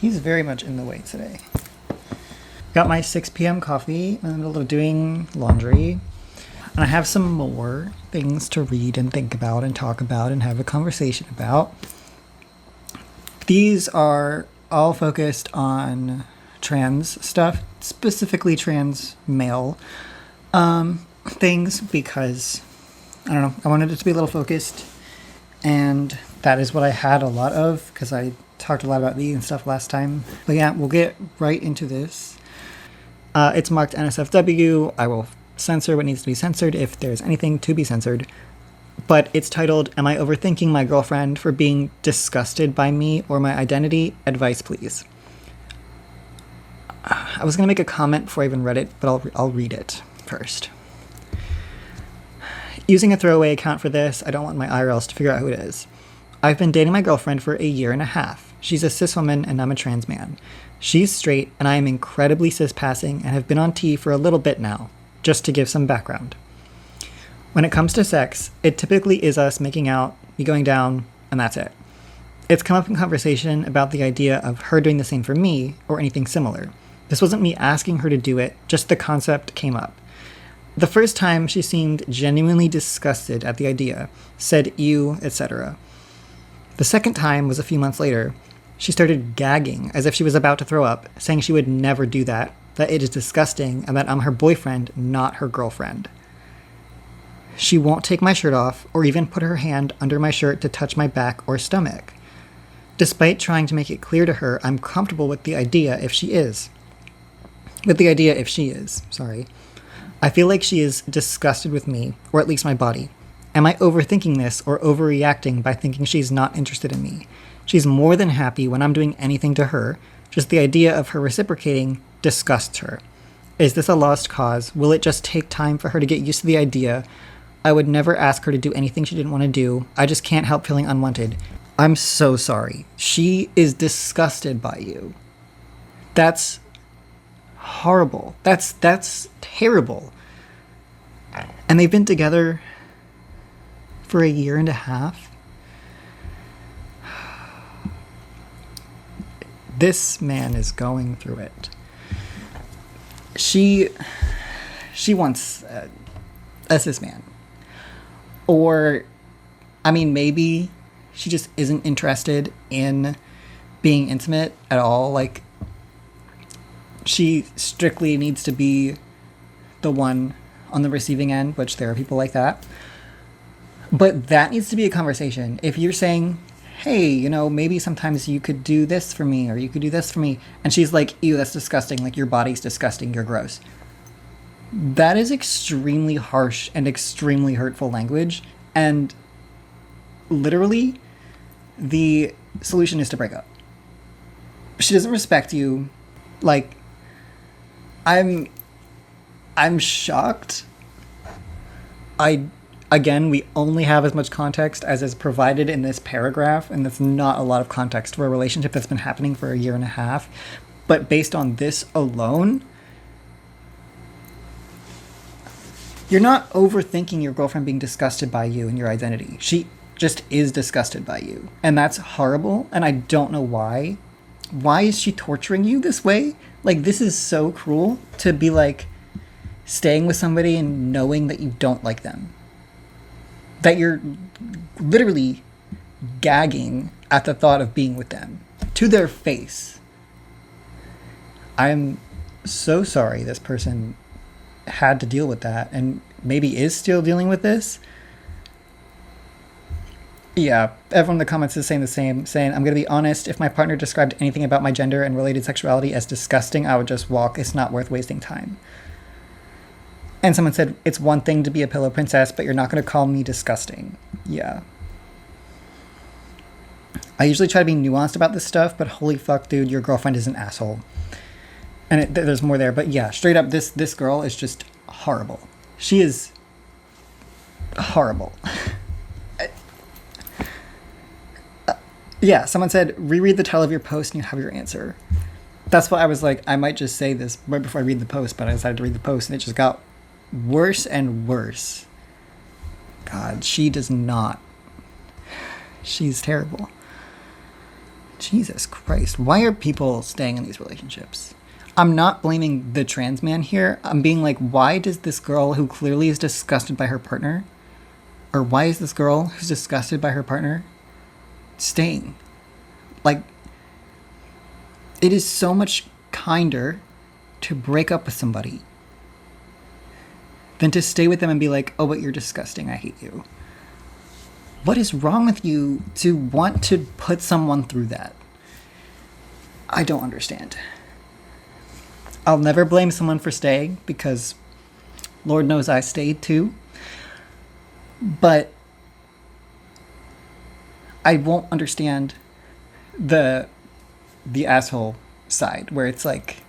He's very much in the way today. Got my 6 p.m. coffee in the middle of doing laundry. And I have some more things to read and think about and talk about and have a conversation about. These are all focused on trans stuff, specifically trans male things, because, I don't know, I wanted it to be a little focused. And that is what I had a lot of, because I talked a lot about vegan stuff last time. But yeah, we'll get right into this. It's marked NSFW. I will censor what needs to be censored if there's anything to be censored. But it's titled, Am I Overthinking My Girlfriend for Being Disgusted by Me or My Identity? Advice, please. I was going to make a comment before I even read it, but I'll read it first. Using a throwaway account for this, I don't want my IRLs to figure out who it is. I've been dating my girlfriend for a year and a half. She's a cis woman and I'm a trans man. She's straight and I am incredibly cis-passing and have been on T for a little bit now, just to give some background. When it comes to sex, it typically is us making out, me going down, and that's it. It's come up in conversation about the idea of her doing the same for me or anything similar. This wasn't me asking her to do it, just the concept came up. The first time she seemed genuinely disgusted at the idea, said ew, etc. The second time was a few months later. She started gagging as if she was about to throw up, saying she would never do that it is disgusting, and that I'm her boyfriend, not her girlfriend. She won't take my shirt off or even put her hand under my shirt to touch my back or stomach. Despite trying to make it clear to her I'm comfortable with the idea if she is. I feel like she is disgusted with me, or at least my body. Am I overthinking this or overreacting by thinking she's not interested in me? She's more than happy when I'm doing anything to her. Just the idea of her reciprocating disgusts her. Is this a lost cause? Will it just take time for her to get used to the idea? I would never ask her to do anything she didn't want to do. I just can't help feeling unwanted. I'm so sorry. She is disgusted by you. That's horrible. That's terrible. And they've been together for a year and a half. This man is going through it. She wants a cis man. Or, I mean, maybe she just isn't interested in being intimate at all. Like, she strictly needs to be the one on the receiving end, which there are people like that. But that needs to be a conversation. If you're saying, hey, you know, maybe sometimes you could do this for me or you could do this for me. And she's like, ew, that's disgusting. Like, your body's disgusting. You're gross. That is extremely harsh and extremely hurtful language. And literally, the solution is to break up. She doesn't respect you. Like, I'm shocked. Again, we only have as much context as is provided in this paragraph, and that's not a lot of context for a relationship that's been happening for a year and a half. But based on this alone, you're not overthinking your girlfriend being disgusted by you and your identity. She just is disgusted by you. And that's horrible, and I don't know why. Why is she torturing you this way? Like, this is so cruel to be, like, staying with somebody and knowing that you don't like them. That you're literally gagging at the thought of being with them. To their face. I'm so sorry this person had to deal with that and maybe is still dealing with this. Yeah, everyone in the comments is saying the same, saying, I'm going to be honest, if my partner described anything about my gender and related sexuality as disgusting, I would just walk. It's not worth wasting time. And someone said, it's one thing to be a pillow princess, but you're not going to call me disgusting. Yeah. I usually try to be nuanced about this stuff, but holy fuck, dude, your girlfriend is an asshole. And there's more there, but yeah, straight up, this girl is just horrible. She is horrible. Yeah, someone said, reread the title of your post and you have your answer. That's why I was like, I might just say this right before I read the post, but I decided to read the post and it just got worse and worse. God, she does not. She's terrible. Jesus Christ. Why are people staying in these relationships? I'm not blaming the trans man here. I'm being like, why does this girl who clearly is disgusted by her partner, or why is this girl who's disgusted by her partner staying? Like, it is so much kinder to break up with somebody than to stay with them and be like, oh, but you're disgusting, I hate you. What is wrong with you to want to put someone through that? I don't understand. I'll never blame someone for staying because Lord knows I stayed too. But I won't understand the asshole side where it's like,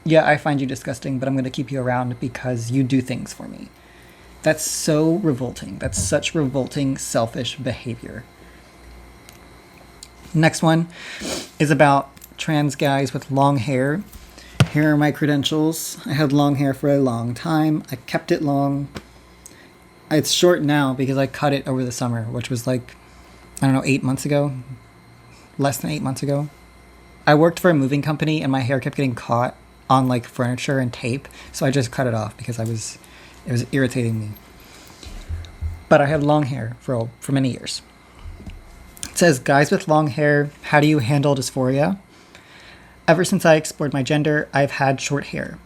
yeah, I find you disgusting, but I'm going to keep you around because you do things for me. That's so revolting. That's such revolting, selfish behavior. Next one is about trans guys with long hair. Here are my credentials. I had long hair for a long time. I kept it long. It's short now because I cut it over the summer, which was like, I don't know, 8 months ago. Less than 8 months ago. I worked for a moving company and my hair kept getting caught on like furniture and tape. So I just cut it off because it was irritating me. But I had long hair for many years. It says, guys with long hair, how do you handle dysphoria? Ever since I explored my gender, I've had short hair.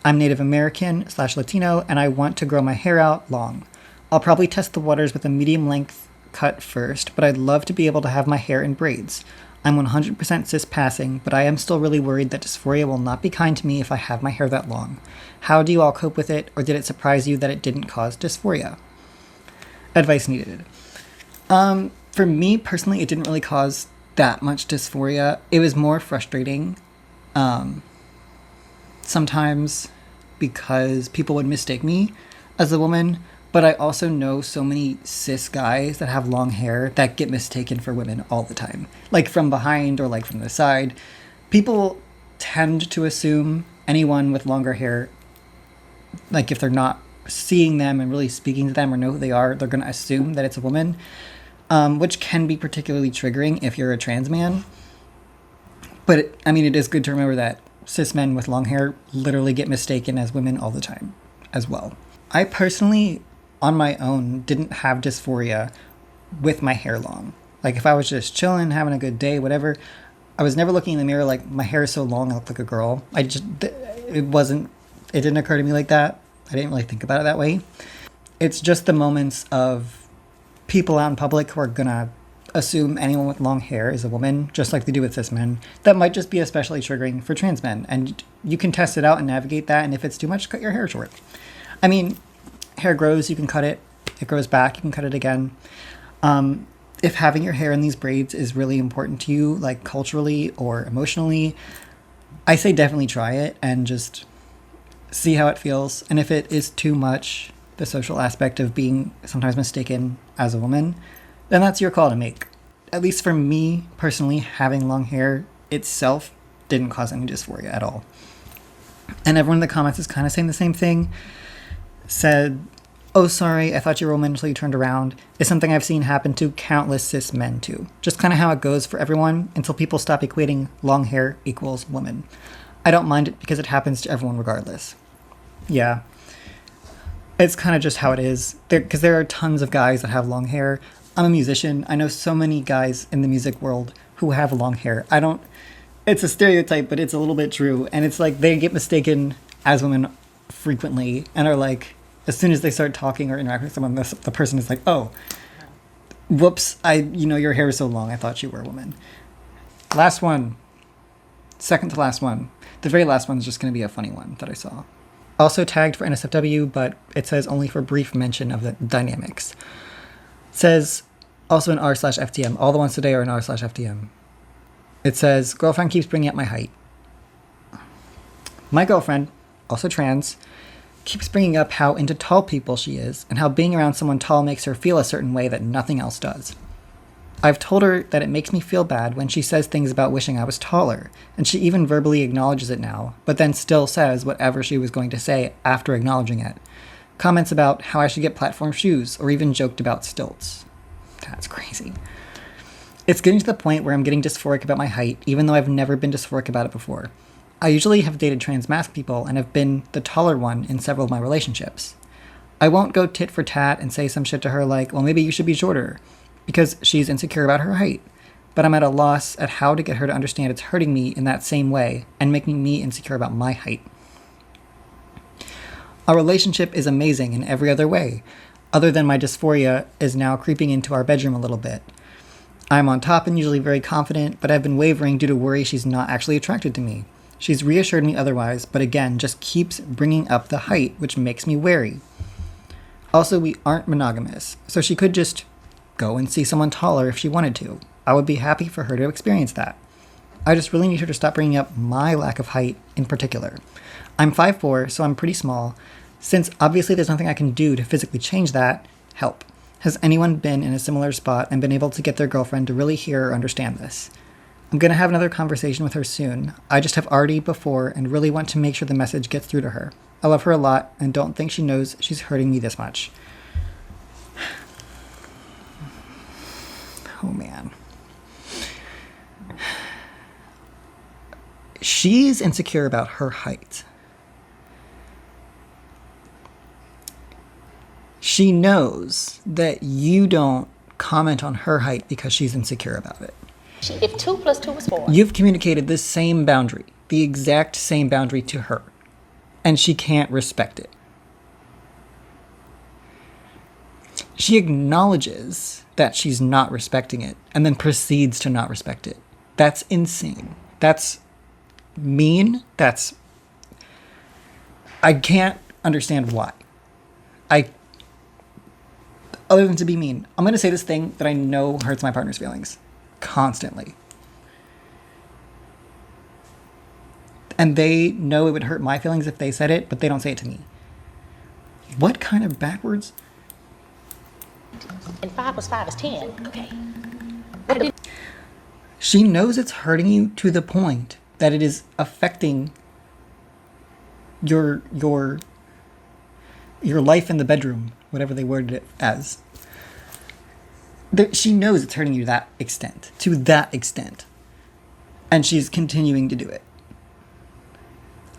I'm Native American/Latino, and I want to grow my hair out long. I'll probably test the waters with a medium length cut first, but I'd love to be able to have my hair in braids. I'm 100% cis-passing, but I am still really worried that dysphoria will not be kind to me if I have my hair that long. How do you all cope with it, or did it surprise you that it didn't cause dysphoria? Advice needed. For me, personally, it didn't really cause that much dysphoria. It was more frustrating. Sometimes because people would mistake me as a woman, but I also know so many cis guys that have long hair that get mistaken for women all the time. Like from behind or like from the side. People tend to assume anyone with longer hair, like if they're not seeing them and really speaking to them or know who they are, they're going to assume that it's a woman, which can be particularly triggering if you're a trans man. But it is good to remember that cis men with long hair literally get mistaken as women all the time as well. I personally, on my own, didn't have dysphoria with my hair long. Like if I was just chilling, having a good day, whatever, I was never looking in the mirror like my hair is so long I look like a girl. It didn't occur to me like that. I didn't really think about it that way. It's just the moments of people out in public who are gonna assume anyone with long hair is a woman, just like they do with cis men. That might just be especially triggering for trans men. And you can test it out and navigate that. And if it's too much, cut your hair short. I mean, hair grows, you can cut it. It grows back, you can cut it again. If having your hair in these braids is really important to you, like culturally or emotionally, I say definitely try it and just see how it feels. And if it is too much, the social aspect of being sometimes mistaken as a woman, then that's your call to make. At least for me, personally, having long hair itself didn't cause any dysphoria at all. And everyone in the comments is kind of saying the same thing. Said, oh, sorry, I thought you were a woman until you turned around. It's something I've seen happen to countless cis men too. Just kind of how it goes for everyone until people stop equating long hair equals woman. I don't mind it because it happens to everyone regardless. Yeah. It's kind of just how it is. Because there are tons of guys that have long hair. I'm a musician. I know so many guys in the music world who have long hair. It's a stereotype, but it's a little bit true. And it's like they get mistaken as women frequently and are like, as soon as they start talking or interacting with someone, the person is like, oh, whoops, your hair is so long, I thought you were a woman. Last one. Second to last one. The very last one is just going to be a funny one that I saw. Also tagged for NSFW, but it says only for brief mention of the dynamics. It says, also in r/FTM. All the ones today are in r/FTM. It says, girlfriend keeps bringing up my height. My girlfriend, also trans, keeps bringing up how into tall people she is and how being around someone tall makes her feel a certain way that nothing else does. I've told her that it makes me feel bad when she says things about wishing I was taller, and she even verbally acknowledges it now, but then still says whatever she was going to say after acknowledging it. Comments about how I should get platform shoes, or even joked about stilts. That's crazy. It's getting to the point where I'm getting dysphoric about my height, even though I've never been dysphoric about it before. I usually have dated trans masc people and have been the taller one in several of my relationships. I won't go tit for tat and say some shit to her like, well, maybe you should be shorter, because she's insecure about her height. But I'm at a loss at how to get her to understand it's hurting me in that same way and making me insecure about my height. Our relationship is amazing in every other way, other than my dysphoria is now creeping into our bedroom a little bit. I'm on top and usually very confident, but I've been wavering due to worry she's not actually attracted to me. She's reassured me otherwise, but again, just keeps bringing up the height, which makes me wary. Also, we aren't monogamous, so she could just go and see someone taller if she wanted to. I would be happy for her to experience that. I just really need her to stop bringing up my lack of height in particular. I'm 5'4", so I'm pretty small. Since obviously there's nothing I can do to physically change that, help. Has anyone been in a similar spot and been able to get their girlfriend to really hear or understand this? I'm going to have another conversation with her soon. I just have already before and really want to make sure the message gets through to her. I love her a lot and don't think she knows she's hurting me this much. Oh man. She's insecure about her height. She knows that you don't comment on her height because she's insecure about it. If 2 + 2 is 4. You've communicated this same boundary, the exact same boundary to her, and she can't respect it. She acknowledges that she's not respecting it and then proceeds to not respect it. That's insane. That's mean. I can't understand why. Other than to be mean, I'm going to say this thing that I know hurts my partner's feelings constantly. And they know it would hurt my feelings if they said it, but they don't say it to me. What kind of backwards? And 5 + 5 is 10. Okay. She knows it's hurting you to the point that it is affecting your life in the bedroom, whatever they worded it as. She knows it's hurting you to that extent. And she's continuing to do it.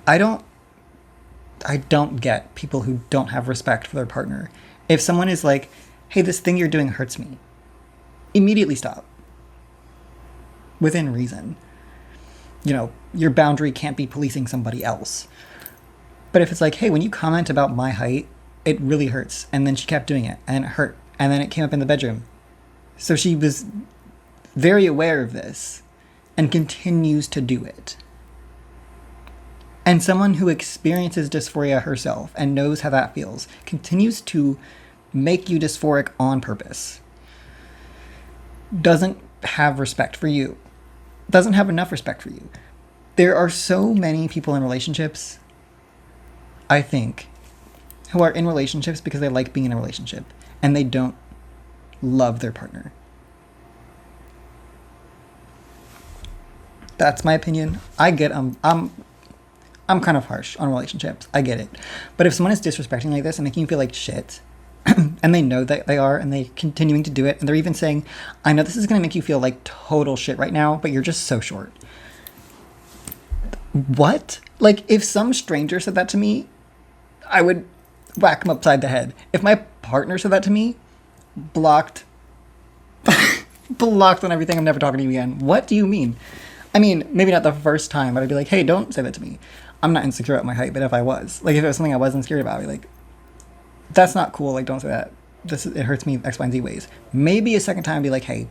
I don't get people who don't have respect for their partner. If someone is like, hey, this thing you're doing hurts me, immediately stop. Within reason. You know, your boundary can't be policing somebody else. But if it's like, hey, when you comment about my height, it really hurts. And then she kept doing it, and it hurt. And then it came up in the bedroom. So she was very aware of this and continues to do it. And someone who experiences dysphoria herself and knows how that feels continues to make you dysphoric on purpose. Doesn't have respect for you. Doesn't have enough respect for you. There are so many people in relationships, I think, who are in relationships because they like being in a relationship and they don't love their partner. That's my opinion. I get I'm kind of harsh on relationships. I get it. But if someone is disrespecting like this and making you feel like shit, and they know that they are, and they're continuing to do it, and they're even saying, I know this is going to make you feel like total shit right now, but you're just so short. What? Like, if some stranger said that to me, I would whack him upside the head. If my partner said that to me, blocked on everything, I'm never talking to you again. What do you mean? I mean, maybe not the first time, but I'd be like, hey, don't say that to me. I'm not insecure about my height, but if I was, like, if it was something I was insecure about, I'd be like, that's not cool, like, don't say that. It hurts me X, Y, and Z ways. Maybe a second time I'd be like, hey,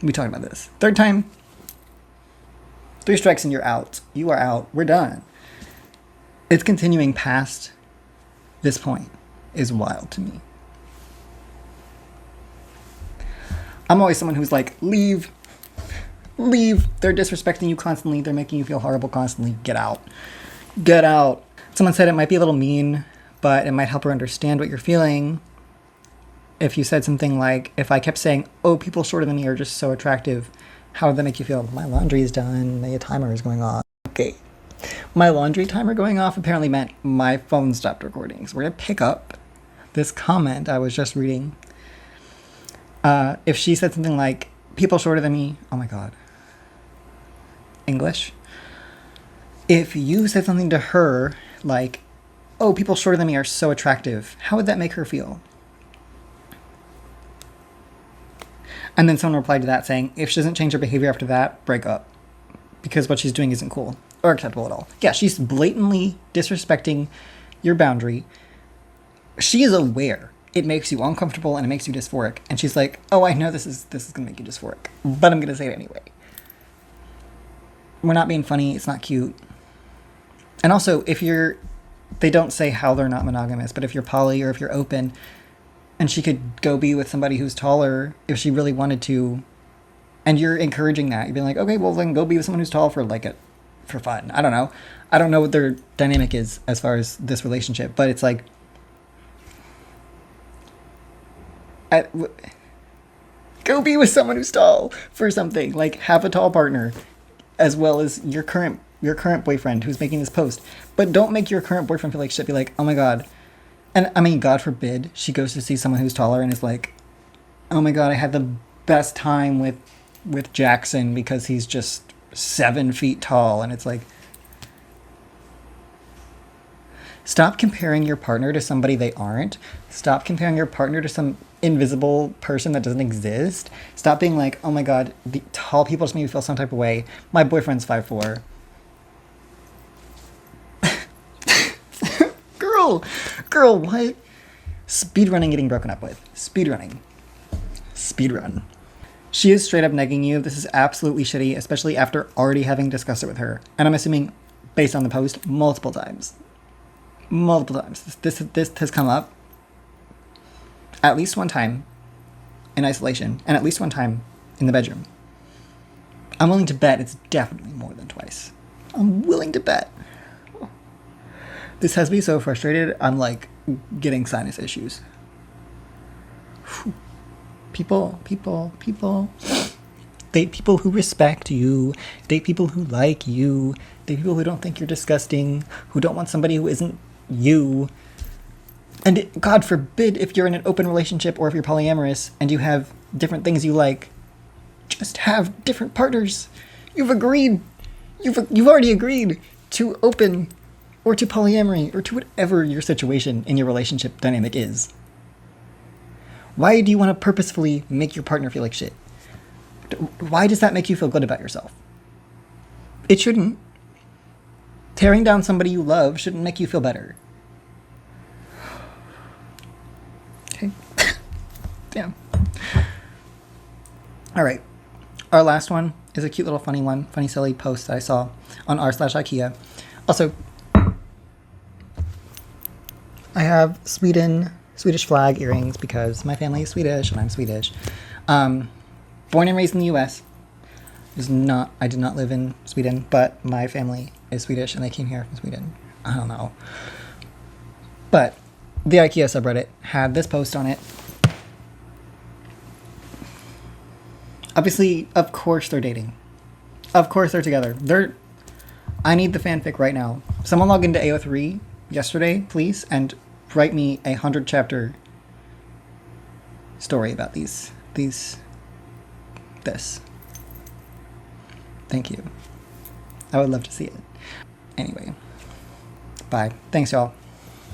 we talked about this. Third time, 3 strikes and you're out. You are out. We're done. It's continuing past this point is wild to me. I'm always someone who's like, leave. They're disrespecting you constantly. They're making you feel horrible constantly. Get out. Someone said it might be a little mean, but it might help her understand what you're feeling. If you said something like, if I kept saying, oh, people shorter than me are just so attractive, how would that make you feel? My laundry is done. My timer is going off. Okay. My laundry timer going off apparently meant my phone stopped recording. So we're going to pick up this comment I was just reading. If she said something like, people shorter than me, oh my God. English. If you said something to her like, oh, people shorter than me are so attractive, how would that make her feel? And then someone replied to that saying, if she doesn't change her behavior after that, break up. Because what she's doing isn't cool or acceptable at all. Yeah, she's blatantly disrespecting your boundary. She is aware it makes you uncomfortable and it makes you dysphoric. And she's like, oh, I know this is going to make you dysphoric, but I'm going to say it anyway. We're not being funny. It's not cute. And also, they don't say how they're not monogamous, but if you're poly or if you're open, and she could go be with somebody who's taller if she really wanted to, and you're encouraging that, you'd be like, okay, well then go be with someone who's tall for fun. I don't know. I don't know what their dynamic is as far as this relationship, but it's like, go be with someone who's tall for something. Like, have a tall partner, as well as your current boyfriend who's making this post. But don't make your current boyfriend feel like shit. Be like, oh my God. And I mean, God forbid she goes to see someone who's taller and is like, oh my God, I had the best time with Jackson because he's just 7 feet tall. And it's like, stop comparing your partner to somebody they aren't. Stop comparing your partner to some invisible person that doesn't exist. Stop being like, oh my God, the tall people just make me feel some type of way. My boyfriend's 5'4". Girl, what? Speedrunning getting broken up with. Speedrun. She is straight up negging you. This is absolutely shitty, especially after already having discussed it with her. And I'm assuming, based on the post, multiple times. This has come up at least one time in isolation, and at least one time in the bedroom. I'm willing to bet it's definitely more than twice. I'm willing to bet. This has me so frustrated, I'm like getting sinus issues. Whew. People. Date people who respect you. Date people who like you. Date people who don't think you're disgusting. Who don't want somebody who isn't you. And God forbid if you're in an open relationship or if you're polyamorous and you have different things you like, just have different partners. You've agreed. You've already agreed to open or to polyamory or to whatever your situation in your relationship dynamic is. Why do you want to purposefully make your partner feel like shit? Why does that make you feel good about yourself? It shouldn't. Tearing down somebody you love shouldn't make you feel better. Okay. Damn. All right. Our last one is a cute little funny silly post that I saw on r/IKEA. Also, I have Swedish flag earrings because my family is Swedish and I'm Swedish. Born and raised in the U.S. I did not live in Sweden, but my family is Swedish and they came here from Sweden. I don't know. But the IKEA subreddit had this post on it. Obviously, of course they're dating. Of course they're together. I need the fanfic right now. Someone log into AO3 yesterday, please, and write me a 100-chapter story about this. Thank you. I would love to see it. Anyway, bye. Thanks, y'all.